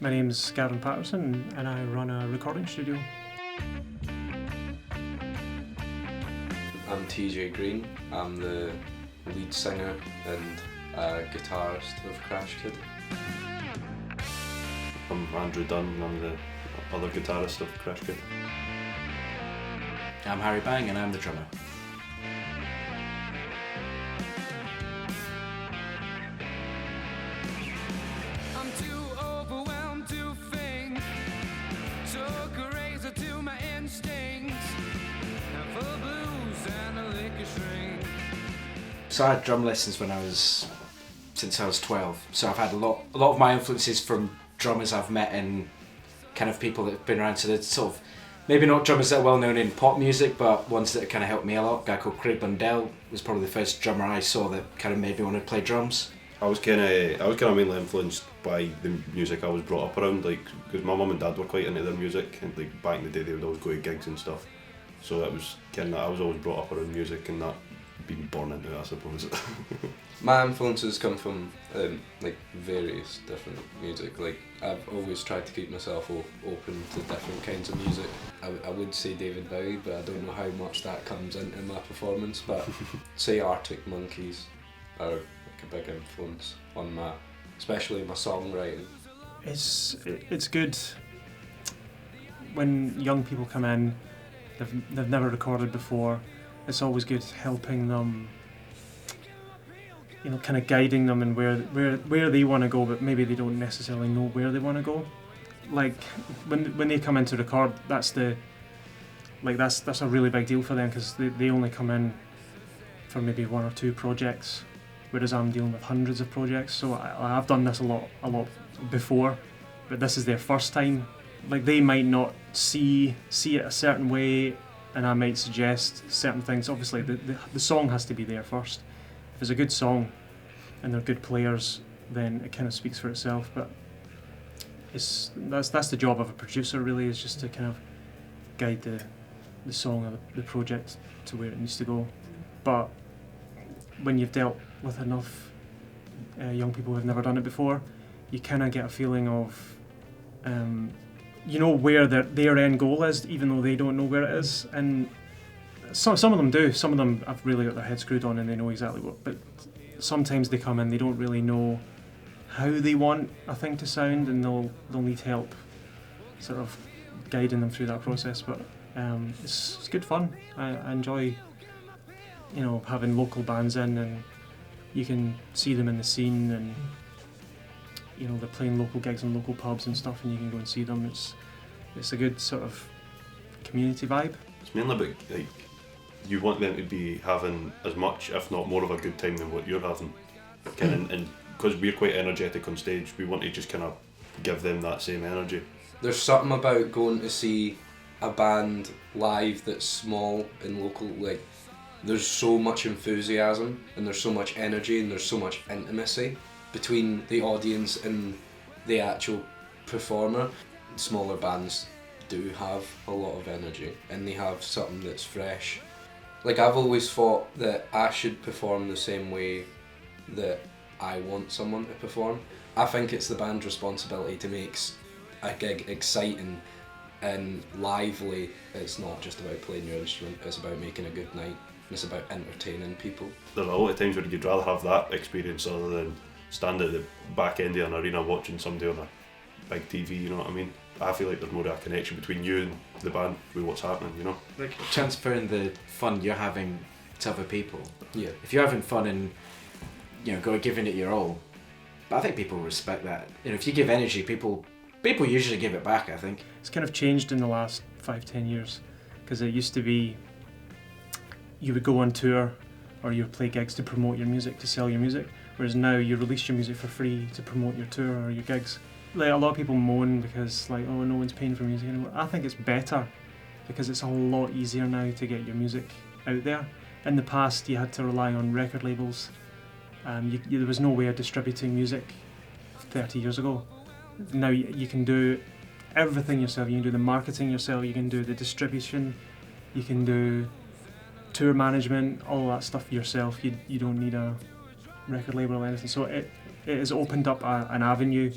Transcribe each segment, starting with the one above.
My name's Gavin Paterson and I run a recording studio. I'm TJ Green. I'm the lead singer and guitarist of CRASHKID. I'm Andrew Dunn and I'm the other guitarist of CRASHKID. I'm Harry Bang and I'm the drummer. I'm too overwhelmed to think. Took a razor to my instincts. Full of blues and a liquor string. So I had drum lessons since I was 12. So I've had a lot of my influences from drummers I've met and kind of people that have been around. So they're sort of, maybe not drummers that are well known in pop music, but ones that kind of helped me a lot. A guy called Craig Bundell was probably the first drummer I saw that kind of made me want to play drums. I was kind of mainly influenced by the music I was brought up around, like because my mum and dad were quite into their music, and like back in the day they would always go to gigs and stuff. So that was kind of, I was always brought up around music and that, being born into it, I suppose. My influences come from like various different music. Like I've always tried to keep myself open to different kinds of music. I would say David Bowie, but I don't know how much that comes into my performance. But say Arctic Monkeys are like a big influence on especially my songwriting. It's good when young people come in, they've never recorded before. It's always good helping them, you know, kind of guiding them in where they want to go, but maybe they don't necessarily know where they want to go. Like when they come in to record, that's a really big deal for them, because they only come in for maybe one or two projects, whereas I'm dealing with hundreds of projects. So I've done this a lot before, but this is their first time. Like they might not see it a certain way, and I might suggest certain things. Obviously the song has to be there first. If it's a good song and they're good players, then it kind of speaks for itself. But that's the job of a producer, really, is just to kind of guide the song or the project to where it needs to go. But when you've dealt with enough young people who've never done it before, you kind of get a feeling of you know where their end goal is, even though they don't know where it is. And some of them do. Some of them have really got their head screwed on and they know exactly what. But sometimes they come in, they don't really know how they want a thing to sound, and they'll need help, sort of guiding them through that process. But it's good fun. I enjoy, you know, having local bands in, and you can see them in the scene, and you know, they're playing local gigs in local pubs and stuff, and you can go and see them. It's a good sort of community vibe. It's mainly about, like, you want them to be having as much, if not more, of a good time than what you're having. And because we're quite energetic on stage, we want to just kind of give them that same energy. There's something about going to see a band live that's small and local. Like there's so much enthusiasm and there's so much energy and there's so much intimacy between the audience and the actual performer. Smaller bands do have a lot of energy and they have something that's fresh. Like I've always thought that I should perform the same way that I want someone to perform. I think it's the band's responsibility to make a gig exciting and lively. It's not just about playing your instrument, it's about making a good night. It's about entertaining people. There's a lot of times where you'd rather have that experience other than stand at the back end of an arena watching somebody on a big TV, you know what I mean? I feel like there's more of a connection between you and the band with what's happening, you know? Like transferring the fun you're having to other people. Yeah. If you're having fun and, you know, giving it your all, but I think people respect that. You know, if you give energy, people usually give it back, I think. It's kind of changed in the last 5-10 years, because it used to be you would go on tour or you would play gigs to promote your music, to sell your music, whereas now you release your music for free to promote your tour or your gigs. Like a lot of people moan because, like, oh, no one's paying for music anymore. I think it's better because it's a lot easier now to get your music out there. In the past, you had to rely on record labels. There was no way of distributing music 30 years ago. Now you can do everything yourself. You can do the marketing yourself, you can do the distribution, you can do tour management, all that stuff yourself. You don't need a record label or anything. So it has opened up an avenue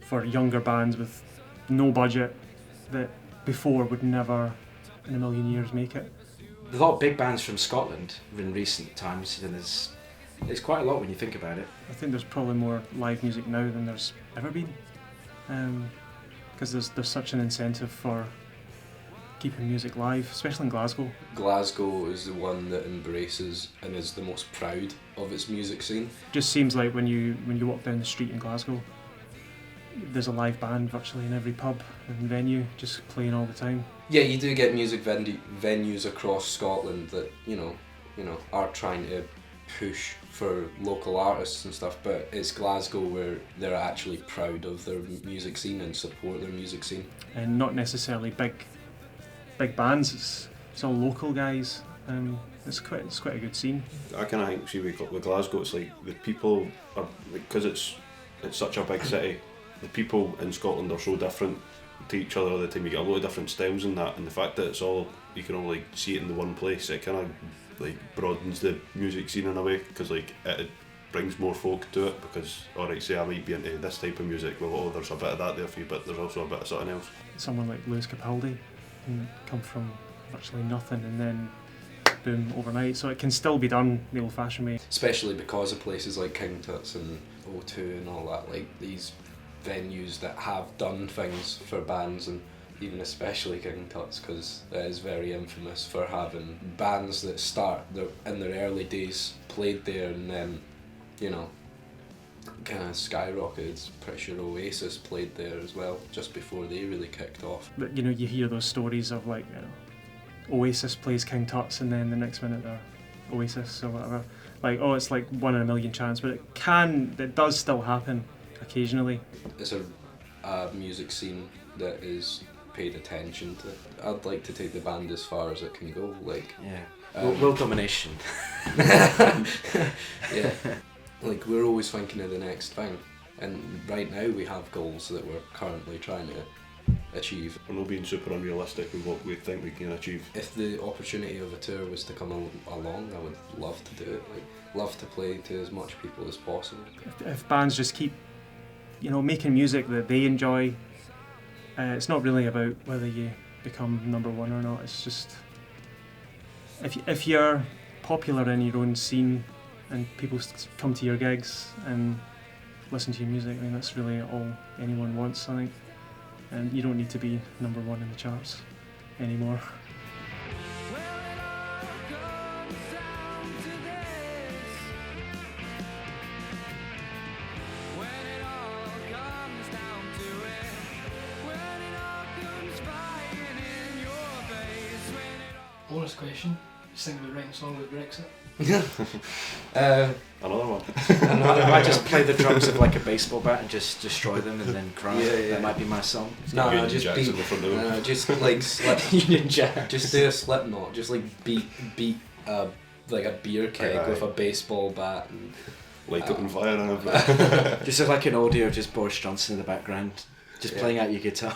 for younger bands with no budget that before would never in a million years make it. A lot of big bands from Scotland in recent times, and there's quite a lot when you think about it. I think there's probably more live music now than there's ever been, because there's such an incentive for keeping music live, especially in Glasgow. Glasgow is the one that embraces and is the most proud of its music scene. Just seems like when you walk down the street in Glasgow, there's a live band virtually in every pub and venue, just playing all the time. Yeah, you do get music venues across Scotland that you know are trying to push for local artists and stuff, but it's Glasgow where they're actually proud of their music scene and support their music scene. And not necessarily big bands. It's all local guys. It's quite a good scene. I kind of think, see, with Glasgow, it's like the people are, because it's such a big city, the people in Scotland are so different to each other all the time. You get a lot of different styles in that, and the fact that it's all, you can all like see it in the one place, it kind of like broadens the music scene in a way, because like it brings more folk to it, because alright, say I might be into this type of music, well, oh, there's a bit of that there for you, but there's also a bit of something else. Someone like Lewis Capaldi can come from virtually nothing and then boom overnight, so it can still be done the old-fashioned way. Especially because of places like King Tut's and O2 and all that, like these venues that have done things for bands, and even especially King Tut's, because it is very infamous for having bands that start in their early days played there, and then, you know, kind of skyrocketed. Pretty sure Oasis played there as well, just before they really kicked off. But you know, you hear those stories of like, you know, Oasis plays King Tut's and then the next minute they're Oasis or whatever. Like, oh, it's like 1 in a million chance, but it does still happen occasionally. It's a music scene that is paid attention to. I'd like to take the band as far as it can go, like... Yeah. World domination. Yeah. Like, we're always thinking of the next thing, and right now we have goals that we're currently trying to achieve. We're not being super unrealistic with what we think we can achieve. If the opportunity of a tour was to come along, I would love to do it. Like, love to play to as much people as possible. If bands just keep, you know, making music that they enjoy, it's not really about whether you become number one or not. It's just if you're popular in your own scene and people come to your gigs and listen to your music, I mean, that's really all anyone wants, I think. And you don't need to be number one in the charts anymore. Well, it all comes down to this. When it all comes down to it. When it all comes flying in your face. When it all... Bonus question. You think about writing a song with Brexit? Another one. I might just play the drums with like a baseball bat and just destroy them and then cry. Yeah. That might be my song. No, Union just Jacks beat. in the front of them. No, just like Union Jack. just do a Slipknot. Just like beat like a beer keg Aye. with a baseball bat. And, Light up on fire and everything. Just like an audio, just Boris Johnson in the background, just Yeah. playing out your guitar.